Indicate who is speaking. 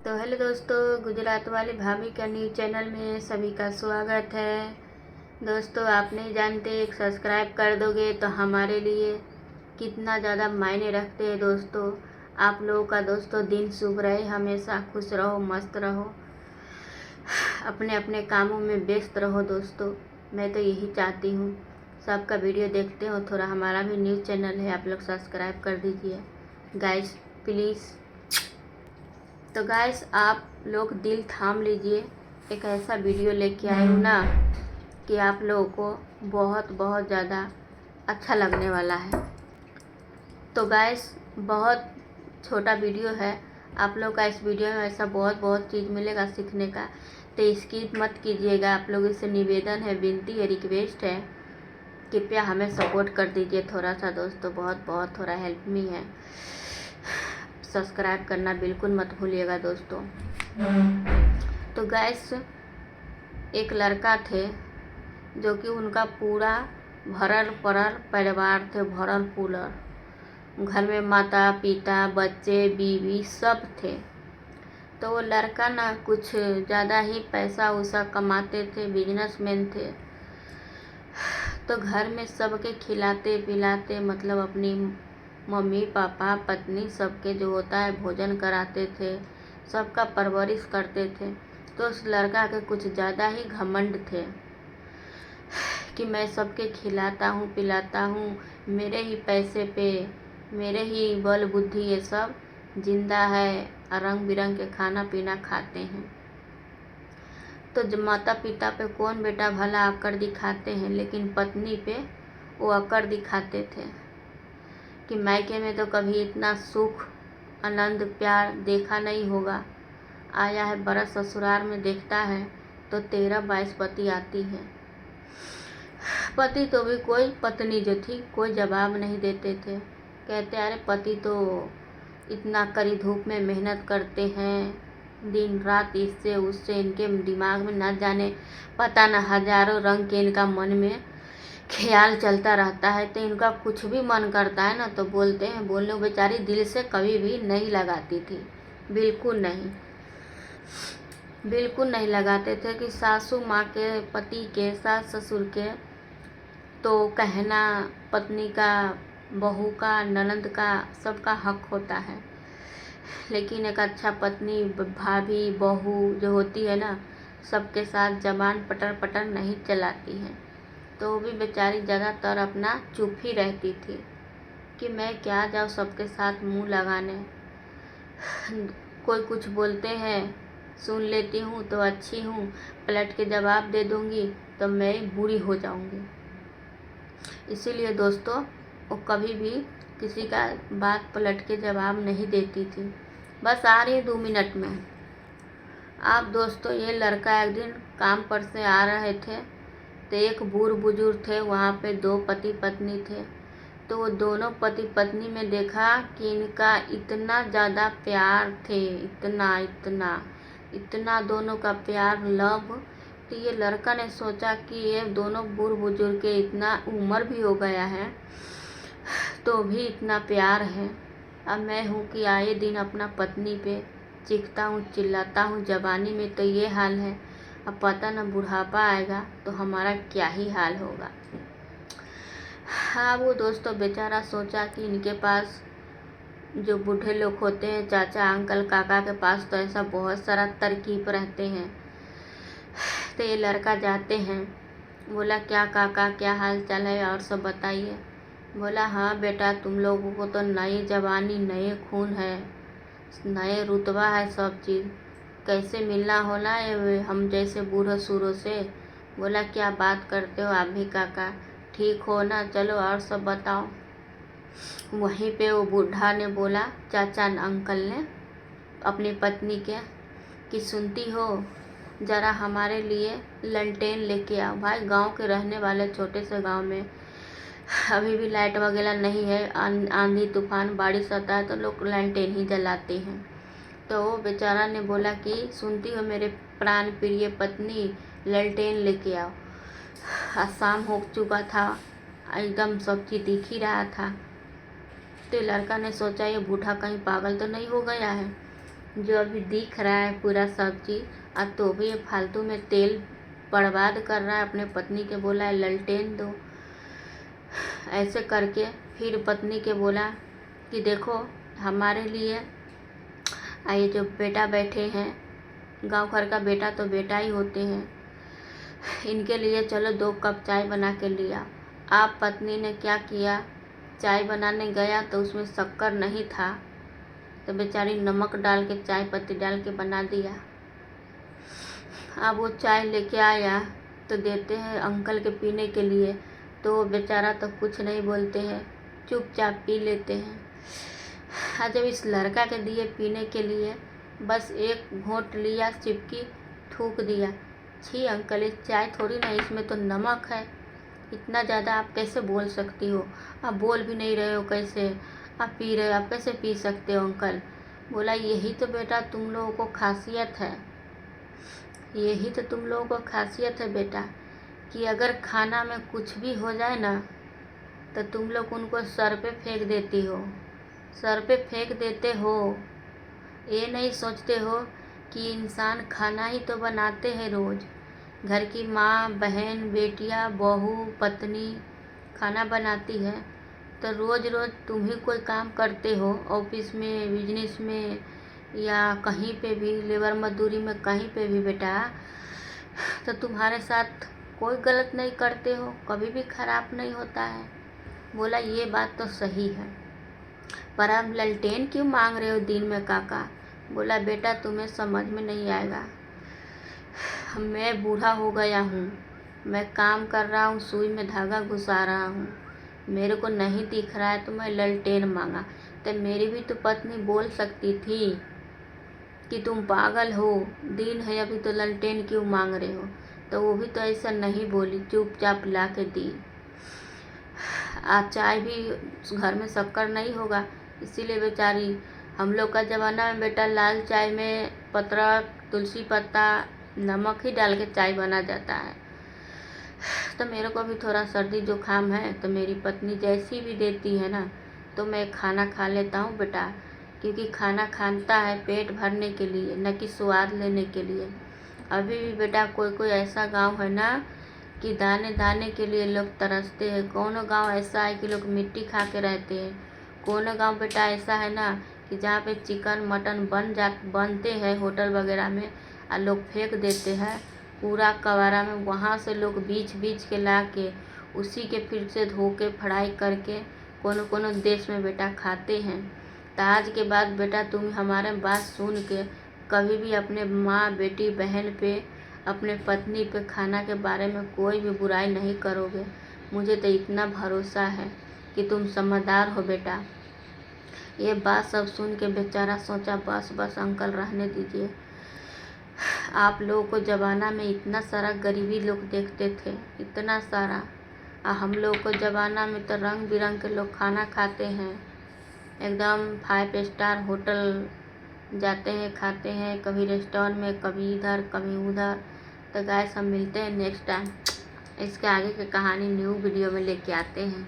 Speaker 1: तो हेलो दोस्तों, गुजरात वाली भाभी का न्यूज़ चैनल में सभी का स्वागत है। दोस्तों, आप नहीं जानते, एक सब्सक्राइब कर दोगे तो हमारे लिए कितना ज़्यादा मायने रखते हैं। दोस्तों, आप लोगों का दोस्तों दिन शुभ रहे, हमेशा खुश रहो, मस्त रहो, अपने अपने कामों में व्यस्त रहो। दोस्तों, मैं तो यही चाहती हूँ। सबका वीडियो देखते हो, थोड़ा हमारा भी न्यूज़ चैनल है, आप लोग सब्सक्राइब कर दीजिए गाइस प्लीज़। तो गाइस, आप लोग दिल थाम लीजिए, एक ऐसा वीडियो लेके आई हूँ ना कि आप लोगों को बहुत बहुत ज़्यादा अच्छा लगने वाला है। तो गाइस, बहुत छोटा वीडियो है, आप लोग का इस वीडियो में ऐसा बहुत बहुत चीज़ मिलेगा सीखने का, तो स्किप मत कीजिएगा। आप लोगों से निवेदन है, विनती है, रिक्वेस्ट है, कृपया हमें सपोर्ट कर दीजिए थोड़ा सा। दोस्तों, बहुत बहुत थोड़ा हेल्प मी है, सब्सक्राइब करना बिल्कुल मत भूलिएगा दोस्तों। तो गैस, एक लड़का थे जो कि उनका पूरा भरल पड़ल परिवार थे, भरल पूरल घर में माता पिता बच्चे बीवी सब थे। तो वो लड़का ना कुछ ज़्यादा ही पैसा उसा कमाते थे, बिजनेसमैन थे। तो घर में सबके खिलाते पिलाते, मतलब अपनी मम्मी पापा पत्नी सबके जो होता है भोजन कराते थे, सबका परवरिश करते थे। तो उस लड़का के कुछ ज़्यादा ही घमंड थे कि मैं सबके खिलाता हूँ पिलाता हूँ, मेरे ही पैसे पे, मेरे ही बल बुद्धि ये सब जिंदा है, रंग बिरंग के खाना पीना खाते हैं। तो जब माता पिता पे कौन बेटा भला अकड़ दिखाते हैं, लेकिन पत्नी पे वो अकड़ दिखाते थे कि मायके में तो कभी इतना सुख आनंद प्यार देखा नहीं होगा, आया है बरस ससुराल में देखता है तो 13-22 पति आती है। पति तो भी कोई, पत्नी जो थी कोई जवाब नहीं देते थे, कहते अरे पति तो इतना कड़ी धूप में मेहनत करते हैं, दिन रात इससे उससे, इनके दिमाग में न जाने पता न हजारों रंग के इनका मन में ख्याल चलता रहता है। तो इनका कुछ भी मन करता है ना तो बोलते हैं, बोलने बेचारी दिल से कभी भी नहीं लगाती थी, बिल्कुल नहीं, बिल्कुल नहीं लगाते थे कि सासू माँ के, पति के, सास ससुर के तो कहना पत्नी का, बहू का, ननद का, सबका हक होता है। लेकिन एक अच्छा पत्नी, भाभी, बहू जो होती है ना, सबके साथ जबान पटर पटर नहीं चलाती है। तो वो भी बेचारी ज़्यादातर अपना चुप ही रहती थी कि मैं क्या जाऊँ सबके साथ मुंह लगाने, कोई कुछ बोलते हैं सुन लेती हूँ तो अच्छी हूँ, पलट के जवाब दे दूँगी तो मैं बुरी हो जाऊँगी। इसीलिए दोस्तों, वो कभी भी किसी का बात पलट के जवाब नहीं देती थी। बस आ रही 2 मिनट में। आप दोस्तों, ये लड़का एक दिन काम पर से आ रहे थे तो एक बूढ़ बुजुर्ग थे, वहाँ पे 2 पति पत्नी थे। तो वो दोनों पति पत्नी में देखा कि इनका इतना ज़्यादा प्यार थे, इतना इतना इतना दोनों का प्यार, लव। तो ये लड़का ने सोचा कि ये दोनों बूढ़ बुजुर्ग के इतना उम्र भी हो गया है तो भी इतना प्यार है, अब मैं हूँ कि आए दिन अपना पत्नी पे चीखता हूँ चिल्लाता हूँ, जवानी में तो ये हाल है, अब पता न बुढ़ापा आएगा तो हमारा क्या ही हाल होगा। हाँ, वो दोस्तों बेचारा सोचा कि इनके पास जो बूढ़े लोग होते हैं, चाचा अंकल काका के पास तो ऐसा बहुत सारा तरकीब रहते हैं। तो ये लड़का जाते हैं, बोला क्या काका क्या हाल चाल है और सब बताइए। बोला हाँ बेटा, तुम लोगों को तो नई जवानी, नए खून है, नए रुतबा है, सब चीज़ कैसे मिलना होना है हम जैसे बूढ़े सूरों से। बोला क्या बात करते हो आप भी काका, ठीक हो ना, चलो और सब बताओ। वहीं पे वो बूढ़ा ने बोला, चाचा अंकल ने अपनी पत्नी के, कि सुनती हो, ज़रा हमारे लिए ललटेन लेके आओ। भाई गांव के रहने वाले छोटे से गांव में अभी भी लाइट वगैरह नहीं है, आंधी तूफान बारिश आता है तो लोग ललटेन ही जलाते हैं। तो वो बेचारा ने बोला कि सुनती हो मेरे प्राण प्रिय पत्नी, ललटेन लेके आओ। शाम हो चुका था, एकदम सब चीज़ दिख ही रहा था। तो लड़का ने सोचा ये बूढ़ा कहीं पागल तो नहीं हो गया है, जो अभी दिख रहा है पूरा सब्जी, और तो भी ये फालतू में तेल बर्बाद कर रहा है। अपने पत्नी के बोला है ललटेन दो। ऐसे करके फिर पत्नी के बोला कि देखो हमारे लिए ये जो बेटा बैठे हैं, गांव घर का बेटा तो बेटा ही होते हैं, इनके लिए चलो 2 कप चाय बना के लिया। आप पत्नी ने क्या किया, चाय बनाने गया तो उसमें शक्कर नहीं था, तो बेचारी नमक डाल के चाय पत्ती डाल के बना दिया। अब वो चाय लेके आया तो देते हैं अंकल के पीने के लिए, तो बेचारा तो कुछ नहीं बोलते हैं, चुपचाप पी लेते हैं। जब इस लड़का के दिए पीने के लिए, बस एक घोंट लिया, चिपकी, थूक दिया। छी अंकल, इस चाय थोड़ी ना, इसमें तो नमक है, इतना ज़्यादा आप कैसे बोल सकती हो? आप बोल भी नहीं रहे हो, कैसे आप पी रहे हो? आप कैसे पी सकते हो अंकल? बोला यही तो बेटा तुम लोगों को खासियत है, यही तो तुम लोगों को खासियत है बेटा, कि अगर खाना में कुछ भी हो जाए ना तो तुम लोग उनको सर पे फेंक देती हो, सर पे फेंक देते हो। ये नहीं सोचते हो कि इंसान खाना ही तो बनाते हैं रोज़। घर की माँ, बहन, बेटियाँ, बहू, पत्नी खाना बनाती है, तो रोज़ रोज़ तुम ही कोई काम करते हो, ऑफिस में, बिजनेस में, या कहीं पे भी लेबर मजदूरी में, कहीं पे भी बेटा, तो तुम्हारे साथ कोई गलत नहीं करते हो, कभी भी खराब नहीं होता है। बोला ये बात तो सही है, पर आप ललटेन क्यों मांग रहे हो दिन में काका? बोला बेटा तुम्हें समझ में नहीं आएगा, मैं बूढ़ा हो गया हूँ, मैं काम कर रहा हूँ, सुई में धागा घुसा रहा हूँ, मेरे को नहीं दिख रहा है तो मैं ललटेन मांगा। तो मेरी भी तो पत्नी बोल सकती थी कि तुम पागल हो, दिन है अभी तो ललटेन क्यों मांग रहे हो? तो वो भी तो ऐसा नहीं बोली, चुपचाप ला के दी। आज चाय भी घर में शक्कर नहीं होगा, इसीलिए बेचारी, हम लोग का ज़माना में बेटा लाल चाय में पत्रक, तुलसी पत्ता, नमक ही डाल के चाय बना जाता है। तो मेरे को भी थोड़ा सर्दी जुकाम है, तो मेरी पत्नी जैसी भी देती है ना तो मैं खाना खा लेता हूँ बेटा, क्योंकि खाना खाता है पेट भरने के लिए, न कि स्वाद लेने के लिए। अभी भी बेटा कोई कोई ऐसा गांव है ना कि दाने दाने के लिए लोग तरसते हैं। कौन गांव ऐसा है कि लोग मिट्टी खा के रहते हैं? कौन गांव बेटा ऐसा है ना कि जहाँ पे चिकन मटन बनते हैं होटल वगैरह में, और लोग फेंक देते हैं पूरा कबाड़ा में, वहाँ से लोग बीच बीच के ला के उसी के फिर से धो के फ्राई करके कोनो देश में बेटा खाते हैं। तो आज के बाद बेटा तुम हमारे बात सुन के कभी भी अपने माँ, बेटी, बहन पे, अपने पत्नी पे खाना के बारे में कोई भी बुराई नहीं करोगे। मुझे तो इतना भरोसा है कि तुम समझदार हो बेटा। ये बात सब सुन के बेचारा सोचा बस बस अंकल रहने दीजिए। आप लोगों को ज़माना में इतना सारा गरीबी लोग देखते थे, इतना सारा, और हम लोग को ज़माना में तो रंग बिरंग के लोग खाना खाते हैं, एकदम 5 स्टार होटल जाते हैं, खाते हैं, कभी रेस्टोरेंट में, कभी इधर कभी उधर। तो गाइस हम मिलते हैं नेक्स्ट टाइम, इसके आगे की कहानी न्यू वीडियो में लेके आते हैं।